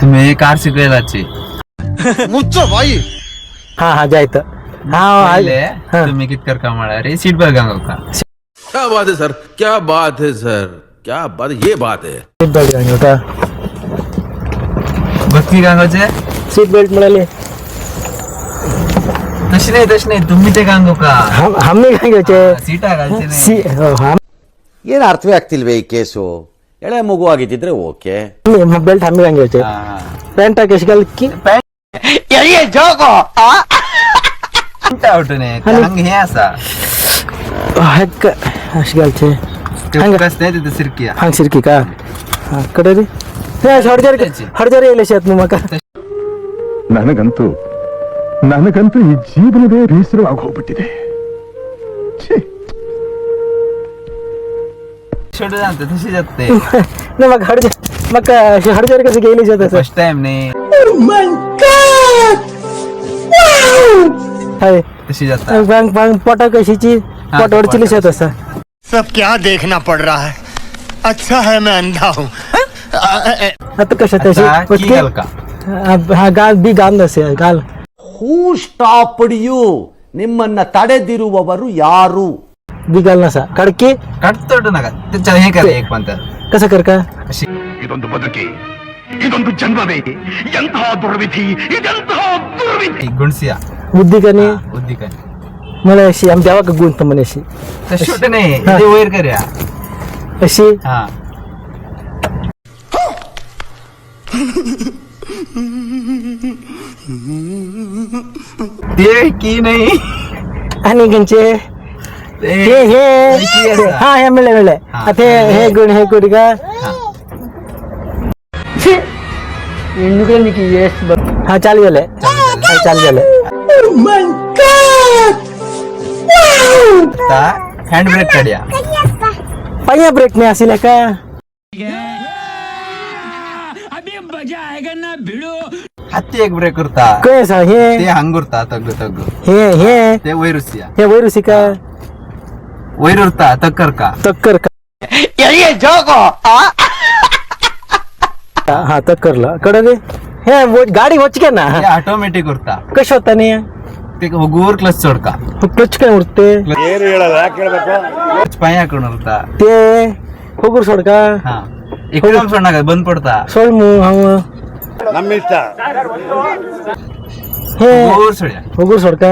तुम्ही कार शिकलेलाची मुझसे भाई हा हा जायचं हा हा. तुम्ही कितकर कामाला रे सीट बेल्ट घालू का क्या बात है सर, क्या बात है सर, क्या बात, ये बात है. सीट बेल्ट घालून होता बक्की गांगोचे सीट बेल्ट मिळाले तशी नाही तुम्ही ते गांगो का आम्ही काय घ्यायचे सीटा घालचे नाही ಏನು ಅರ್ಥವೇ ಆಗ್ತಿಲ್ವೇ ಈ ಕೇಸು? ಎಳೆ ಮಗು ಆಗಿದ್ದಿದ್ರೆ ಓಕೆ. बेल्ट आम्ही काय घ्यायचे पॅन्ट कशी घालकी उठून हंग हे असा हक्क अशी घालचे कस नाही तिथे सिरकी ಹಂಗ್ ಸಿರ್ಕಿ ಕಾ ಕಡೆ ರೀ ಹಡ್ಜಾರಿ ಇಲ್ಲ ಶೇತ್ ಮಕ್ಕ ನನಗಂತೂ ಈ ಜೀವನವೇ ಬೇಸರವಾಗಿ ಹೋಗ್ಬಿಟ್ಟಿದೆ. छोटे जाते तशी जाते मग हडजारी कसं गेली शेत फर्स्ट टाइम नाही तशी जाता पोटा कशीची पोटावर चिली शेत असा सब क्या देखना पड़ रहा है. अच्छा है मैं अंधा हूँ. आता कशा तशी का हा गाल बी गाल नसे गाल ಹೂ ಸ್ಟಾಪ್ಡ್ ಯು? ನಿಮ್ಮನ್ನ ತಡೆದಿರುವವರು ಯಾರು? बी गाल नसा कडकी काढतो नका त्याच्या हे करा एक पण तर कसं कर का अशी ಇದೊಂದು ಬದುಕಿ, ಇದೊಂದು ಜನ್ಮವೇ, ಎಂತಹ ದುರ್ವಿಧಿ, ಇದೆಂತಹ ದುರ್ವಿಧಿ. गुणसिया बुद्धी कनी बुद्धी काय मला अशी आम देवा का गुण म्हणे अशी तर छोटे नाही ते वैर करूया अशी हा ते की नाही आणि गंचे हे हे हा हे मिळले आता हे गुण हे गुड का हा चाल गेले चाल गेले हँड ब्रेक काढूया पहिया ब्रेक नाही असेल का हत्ती एक ब्रेक करता काय असा हे ते हंगुरता तग तग हे हे ते वैरुसिया हे वैरुसी का वैरुरता तक्कर का तक्कर का हा तक्करला कडे रे हे गाडी होच का ना ते ऑटोमॅटिक उरता कशी होता नाही ते गोर क्लच सोडका क्लच काय उरते क्लच पाया करून उरता ते होगूर सोड का हा एकदम सोडणार बंद पडता सोड मू हे गोर सोड्या होगूर सोड का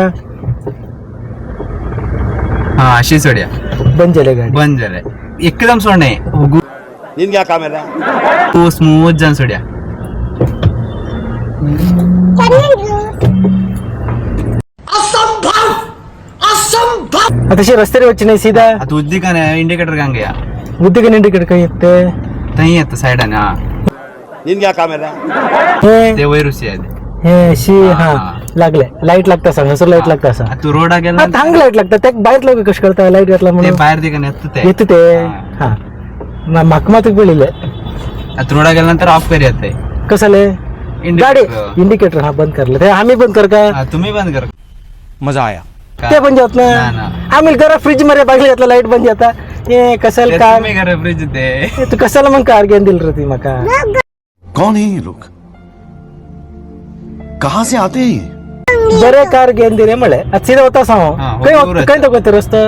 हा अशी सोड्या बंद झाले गाडी बंद झालंय एकदम सोडणे ನಿನ್ಗೆ ಯಾಕೆ ಆಮೇಲೆ? तू स्मूथ जान सोड्या आता शे रस्ते वच्चे नाही सीधा आता उद्दी का नाही इंडिकेटर गांगया बुद्धी का इंडिकेटर काही येते तही येतं साईडाने हा ನಿನ್ಗೆ ಯಾಕೆ ಆಮೇಲೆ? हे ते वैरुसी आहे हे शी हा लागले लाईट लागता सांग हसर लाईट लागता सांग तू रोडा गेला चांगलं लाईट लागतं त्या बाहेर लोक कशी करता लाईट घातला ते म्हणून बाहेर दे का नाही येतं ते येते ते हा माक मातक बिळले आता रोडा गेल्यानंतर ऑफ कर येते कसाले गाडी Indicator. इंडिकेटर हा बंद करलं ते आम्ही बंद कर का हा, तुम्ही बंद कर मजा आया. का? ते बंद होत ना, ना ना. आम्ही घरा फ्रीज मध्ये बघले घेतला लाईट बंद जाता हे कसाल ते का तुम्ही करा फ्रीज ते तू कसाला मग कार घेऊन दिल रे मका कौन है ये लोग? कहाँ से आते हैं ये? बरे कार घेऊन दिले मळे आज सीधा होता सांग हा, काही होतं, होत काही तो रस्ता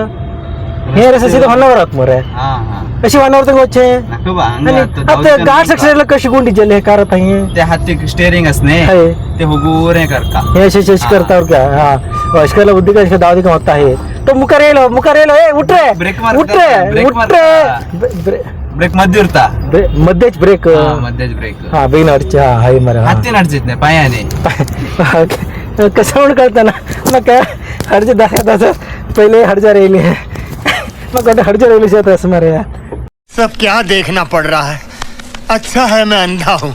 हे रस्ता सीधा होणार आत मोरे हा हा कशी होणार तर गोचे नको बा आणि अंगात आता गाड सेक्शनला कशी गुंडी जले कार आता हे ते हाती स्टेअरिंग असणे आहे. ते हुगूर हे कर का हे असे करता क्या हा अशकाला बुद्धी का दावदी का होता है तो मुकर येलो ए उठ रे ब्रेक मार उठ रे ब्रेक उठ मार रे ब्रेक मध्ये उरता मध्येच ब्रेक मध्येच ब्रेक हा बेनवरच्या हाय मरा हाती नडचित नाही पायाने कसं म्हणून कळताना मग काय हरजे दाखवता पहिले हरजा राहिली मग आता हरजा राहिली शेत असं मारे सब क्या देखना पड़ रहा है. अच्छा है मैं अंधा हूँ.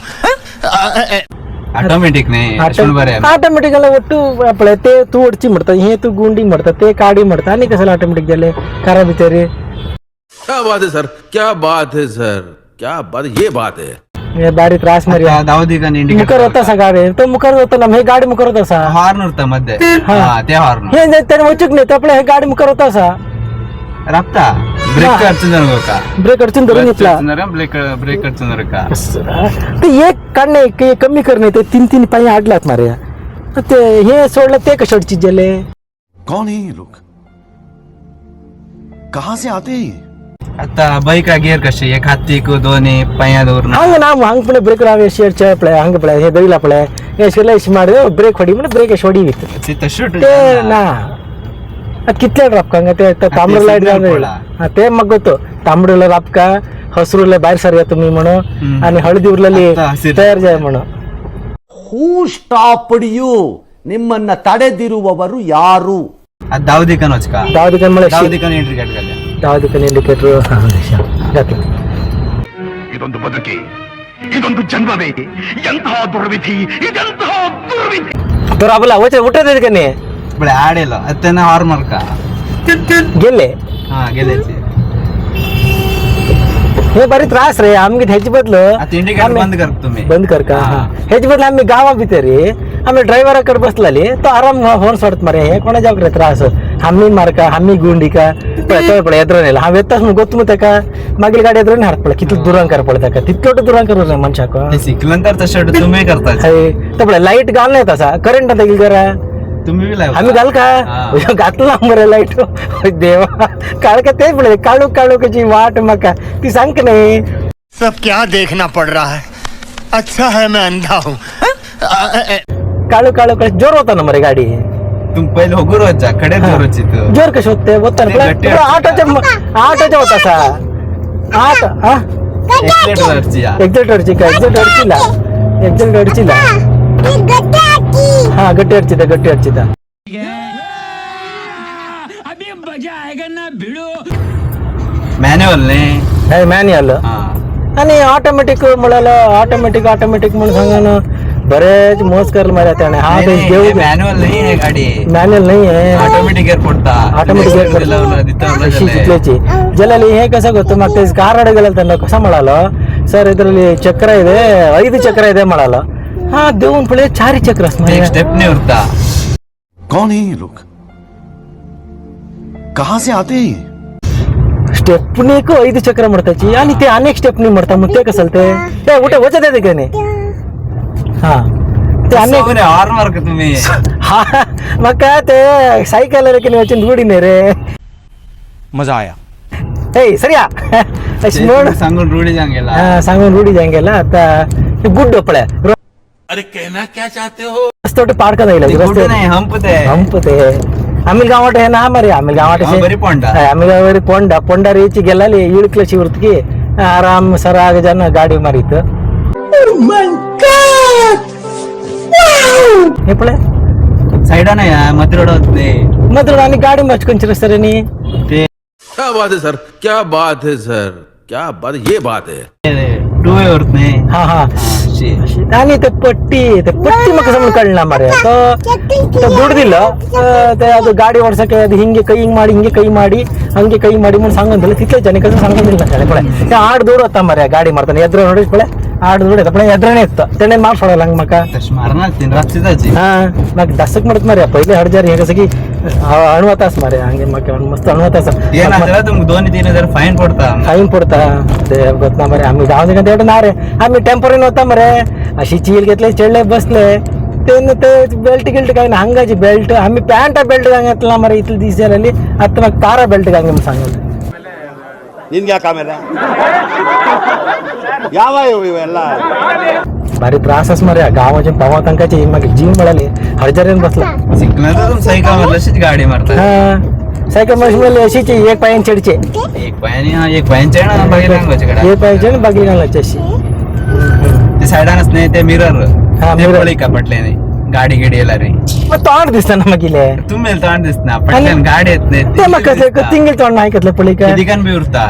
ऑटोमॅटिक नाही असून बरे आहे. ऑटोमॅटिकला ಒಟ್ಟು आपले ते तू ओढची म्हणतात हे तू गुंडी म्हणतात ते काडी म्हणतात आणि कशाला ऑटोमॅटिक झाले करा बिचारे क्या बात है सर, क्या बात है सर, क्या बात, ये बात है. हे बारी त्रास मारी आता दावदी का मुकर होता सा गाडी तो मुकर होता ना हे गाडी मुकर होता सा हॉर्न उरता मध्ये हा. हा ते हॉर्न हे त्याने वचूक नाही तर आपलं हे गाडी मुकर होता सा राबता ब्रेक अडचण झालं का ब्रेक अडचण धरून घेतला ब्रेक अडचण झालं का ते एक काढणे कमी करणे ते 3 पाय आडलात मारे ते हे सोडलं ते कशाची गेले कौन है ये लोग कहां से आते हैं आता बाईक गिअर कशी एक हाती दोन्ही पायादवर ಹಂಗ ನಾವು ಹಂಗ ಪುಣೆ ಬ್ರೇಕ್ ನಾವೇ ಶೇರ್ ಚಪ್ಪಳೆ ಹಂಗ ಪಳೆ ಹೇ ದೈಲ ಪಳೆ ಎಷ್ಟೆಲ್ಲ ಇಷ್ಟು ಮಾಡಿದ್ರೆ ಬ್ರೇಕ್ ಹೊಡಿ म्हणजे ब्रेक ಹೊಡಿವಿತ್ತು तिथं शूट ते ना कितले रापका ते तांबडं लाईट हा ते मग ಗೊತ್ತು तांबडं रापका हसरूला बाहेर सर तुम्ही म्हणो आणि हळदी उरलेली तयार जाय म्हणो ಹೂ ಸ್ಟಾಪ್ಡ್ ಯು ನಿಮ್ಮನ್ನ ತಡೆದಿರುವವರು ಯಾರು आता दावदी कनोच का दावदी कन मला दावदी कन एंट्री काढ झाल्या दावदी कन इंडिकेटर हा जाते ಇದೊಂದು ಬದುಕಿ ಇದೊಂದು ಜನ್ಮವೇ ಎಂತಹ ದುರ್ವಿಧಿ ಇದೆಂತಹ ದುರ್ವಿಧಿ तर आपला उठत आहेत का नाही बळे आडेलो त्यांना हॉर्मर का गेले हा गेल्याचे हे बरी त्रास रे आम्ही ह्याची बदल आता इंडिकेटर बंद कर तुम्ही बंद कर का ह्याची बदल आम्ही गावा भितरी आम्ही ड्रायव्हराकडे बसलाली तो आराम होऊन सोडत मारे हे कोणा जाऊ रे त्रास आम्ही मारका आम्ही गुंडी का पळे ಎದ್ರನೆಲ್ಲ हा वेतास ಗೊತ್ತು ಮತ್ತೆ का मागील गाडी ಎದ್ರने हरपळ किती दुरांकार पडता का तितलोट दुरांकार होत मनुष्याक ते शिकल्यानंतर तसं तुम्ही करता तर लाईट घाल नाही तसा करंट आता गेल करा तुम्ही बी लावा. आम्ही घाल का घातला मरे लाईट देवा काळ का ते पडले काळू काळू कची वाट मका ती सांग नाही सब क्या देखना पड़ रहा है अच्छा है मैं अंधा हूँ काळू काळू कशी जोर होता ना मरे गाडी तुम्ही पहिले होगूर होता कडे जोरची तू जोर कशी होते होता ते गट्टी असते. आठाच्या होता सा आठ हा एक्सिलेटरची या. एक्झिलेटरची का एक्झिलेटरची हा गट्टी अडची मॅन्युअल ने मॅन्युअल हा आणि ऑटोमॅटिक ऑटोमॅटिक म्हणून सांगा ना बरेच मोज कर मारा त्याने हा देऊ मॅन्युअल नाही आहे गाडी मॅन्युअल नाही आहे ऑटोमॅटिक गिअर पडता ऑटोमॅटिक ಶಿಕ್ಲೇಚಿ ಜಲಲ್ಲಿ ಹೇಗೆ ಕಸ ಗೊತ್ತು ಮತ್ತೆ ಕಾರ್ ಅಡಗಲ್ಲ ತನ್ನ ಕಸ ಮಾಡಲ್ಲ ಸರ್ ಇದರಲ್ಲಿ ಚಕ್ರ ಇದೆ 5 ಚಕ್ರ ಇದೆ ಮಾಡಲ್ಲ ಹಾ ದೇವನ್ ಪಳೆ 4 ಚಕ್ರ स्टेप नहीं उड़ता कौन है ये लोग कहां से आते हैं स्टेपनीक 5 चक्र ಮಾಡ್ತಾची आणि ते अनेक स्टेपनी ಮಾಡ್ತಾ ಮತ್ತೆ कसलते ते उठे वचत येते का नाही हा ते अनेक हॉर्न मार्क तुम्ही हा मग काय ते सायकल की वचन रूढी नाही रे मजा आया हे सरिया नोड सांगून रूढी सांगेला सांगून रूढी जांगेला आता गुड डोपळ्या अरे कहना क्या चाहते हो रस्ते पाडका जाईल गुड नाही हंप ते आम्ही गावाट आहे ना मरे आम्ही गावाट बरी पोंडा आम्ही गावारी पोंडा रेची गेलाली इळकले शिवरतकी आराम सराग जन गाडी मारित हे पळे साइड ना या मत रोड होते मात्र आणि गाडी मचकून रस्ते नी ते क्या बात है सर क्या बात है सर क्या बात ये बात है 2 वे होत नाही हा आणि ते पट्टी मग कसं म्हणून कळला मारे तो ದುಡ್ಡು दिलं ते ಅದು ಗಾಡಿ ಓಡಿಸಕ್ಕೆ ಅದು ಹಿಂಗೆ ಕೈ ಮಾಡಿ ಹಂಗೆ ಕೈ ಮಾಡಿ ಮುಂದೆ ಸಂಗಂದಿಲ್ಲ ತಿತ್ಲೆ ಜನ कसं ಸಂಗಂದಿಲ್ಲ ಅಂತ ಪಳೆ ಆಡ್ ದೂರ ಹೋಗ್ತಾ ಮಾರೆ ಗಾಡಿ ಮಾಡ್ತಾನೆ ಎದ್ರ ನೋಡಿ ಪಳೆ ಆಡ್ ದೂರ ಪಳೆ ಎದ್ರನೇ ಇತ್ತು ತೆನೆ ಮಾಡ್ಸೋಳಲ್ಲ ಹಂಗ ಮಕ್ಕ मारना 3 रात्री जायची हा मग दसक ಮಾಡತ್ मारे पहिले हडजार हे कसं की अणवतास मारे हंगे मग मस्त अणवतास ಏನಾದ್ರೆ तुम्ही 2-3 फाईन पडता फाईन पडता ते ಗೊತ್ತಾ मारे आम्ही गावात एवढं ना रे आम्ही टेम्पररी नव्हता मरे अशी चील घेतले चढले बसले ते बेल्ट गिल्ट काय ना हंगाची बेल्ट आम्ही पॅन्ट बेल्ट घातला मरे इथली दिसायला आता मग तारा बेल्ट घांगे सांगितलं ನಿನ್ಗೆ ಯಾಕೆ ಆಮೇಲೆ ಯಾವ ಇವೆಲ್ಲ भारी त्रास अस मरे गावाच्या पावा तंकाची मग जीव मिळाली हरजारेन बसला शिकणार तर तुम्ही सायकल मधलं गाडी मारता हा सायकल मशीन अशीची एक पायन चढचे एक पायाने एक पायांचे ना बाकी लागवायचे कडे एक पायचे आणि बाकी घालायची अशी ते साइडानच नाही ते मिरर हा, mirror. पळी का पटल्याने गाडी गिडी येला रे मग तोंड दिसताना मग गेले तुम्ही तोंड दिसना पटल्याने गाडी येत नाही ते मग कसं तिंगल तोंड नाही कसलं पळी का दिगन बी उरता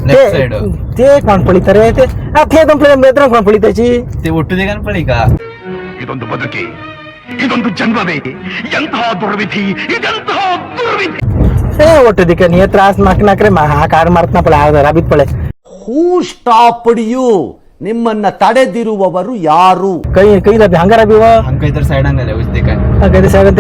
लेफ्ट साइड ते कोण पळी तर ते ते कंपनी बेत्र कोण पळी त्याची ते ಒಟ್ಟು दिगन पळी का ಇದೊಂದು ಬದುಕಿ ಇದೊಂದು ಜನ್ಮವೇ ಎಂತಹ ದುರ್ವಿಧಿ ಇದೆಂತಹ ದುರ್ವಿಧಿ हे ಒಟ್ಟು ದಿಕ್ಕ ನೀ त्रास ನಾಕ್ರೆ हा कार मारतना पळे राबीत पळे ಹೂ ಸ್ಟಾಪ್ಡ್ ಯು ನಿಮ್ಮನ್ನ ತಡೆದಿರುವವರು ಯಾರು काही काही राबी हंगा राबी व हम काही तर साइडान झाले उजते काय काही साईड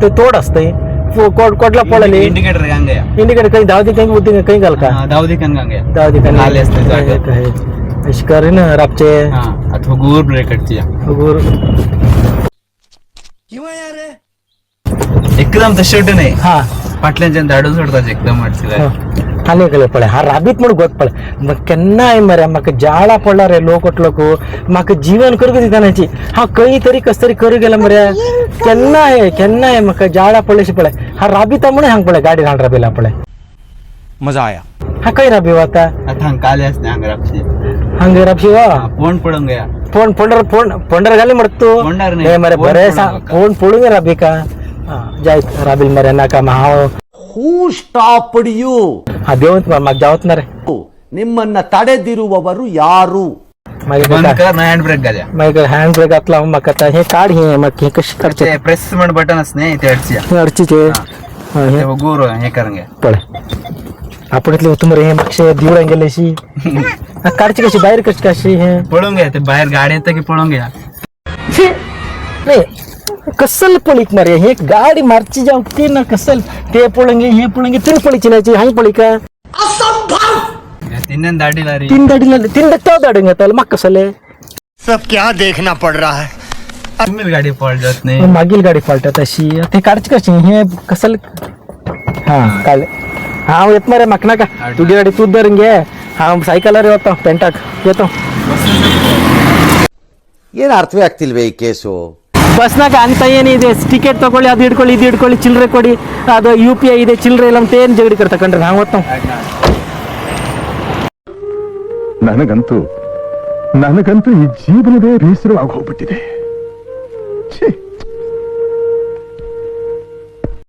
ते तोड असते कोटला पळाली इंडिकेटर गंगे इंडिकेटर कहीं दावती कहीं बुद्धी कहीं गल का दावदी कन गंगे दावती कहीं खाली असते जागा. अशी करे ना रापचे हा अथवा गुर ब्रेकटची गुर एकदम तशेट नाही हा पाटल्यांच्या धाडून सोडतात एकदम अडचण हाने कले पळे हा राबीत म्हणून गोत पळे मग केन्ना आहे मरे म्हाका जाळा पडला रे लोक म्हाका जीवन करूंक दितानाची हा खंय तरी कस तरी करू गेला मरे केन्ना आहे म्हाका जाळा पडलेशी पळे हा राबीता म्हणून हांग पळे गाडी हाण राबिला पळे मजा आया. हा खंय राबीव आता आता हांग काले असते हांग रापशी हांग राबशी वा फोन पडून गया फोन पोंडर घाली म्हणतो पोंडर नाही, हे मरे फोन बरे पडून नका. फोन पडून राबी का जाय राबील मरे नाका हांव ಹೂ ಸ್ಟಾಪ್ಡ್ ಯು हा देवत म्हाका जावत ना रे ನಿಮ್ಮನ್ನ ತಡೆದಿರುವವರು ಯಾರು? बंद कर ना हँड ब्रेक घाल्या मागीर हँड ब्रेक घातला म्हाका आता हे काढ हे म्हाका हे कशें काडचें ते प्रेस म्हण बटन असते ते अडची हे अडचीचे हे गुर हे करून घ्या पळे आपण इतले होतो मरे हे मागचे दिवळान गेलेशी काढची कशी बाहेर कशी हे पळून घ्या ते बाहेर गाडी येतं की पळून घ्या नाही कसल पळीक मरे हे गाडी मारची जाऊ ते ना कसल ते पळंगे हे पळंगे तीन पळीची नाही हांग पळी का तीन दाढीला रे तीन दाडीला तीन तो दाडून घेताल म्हाका कसले सब क्या देखना पड़ रहा है. तुम्ही गाडी पळ जात नाही मागील गाडी फालतात अशी ते काढची कशी हे कसल हा काढले हांव येत मरे म्हाका नाका तुझी गाडी तूच धरून घे हांव सायकलार येतो ಪೆಂಟಾಕ್ येतो ಏನು ಅರ್ಥವೇ ಆಗ್ತಿಲ್ವೇ ಈ ಕೇಸು? ಬಸ್ನಾಗ ಅಂತ ಏನಿದೆ ಟಿಕೆಟ್ ತಗೊಳ್ಳಿ ಅದು ಹಿಡ್ಕೊಳ್ಳಿ ಇದು ಹಿಡ್ಕೊಳ್ಳಿ ಚಿಲ್ಲರೆ ಕೊಡಿ ಅದು UPI ಇದೆ ಚಿಲ್ಲರೆ ಇಲ್ಲ ಅಂತ ಏನು ಜಗಡಿ ತಕೊಂಡ್ರೆ ನಾವು ಹೊತ್ತು ನನಗಂತೂ ಈ ಜೀವನವೇ ಬೇಸರವಾಗಿ ಹೋಗ್ಬಿಟ್ಟಿದೆ. ಛೀ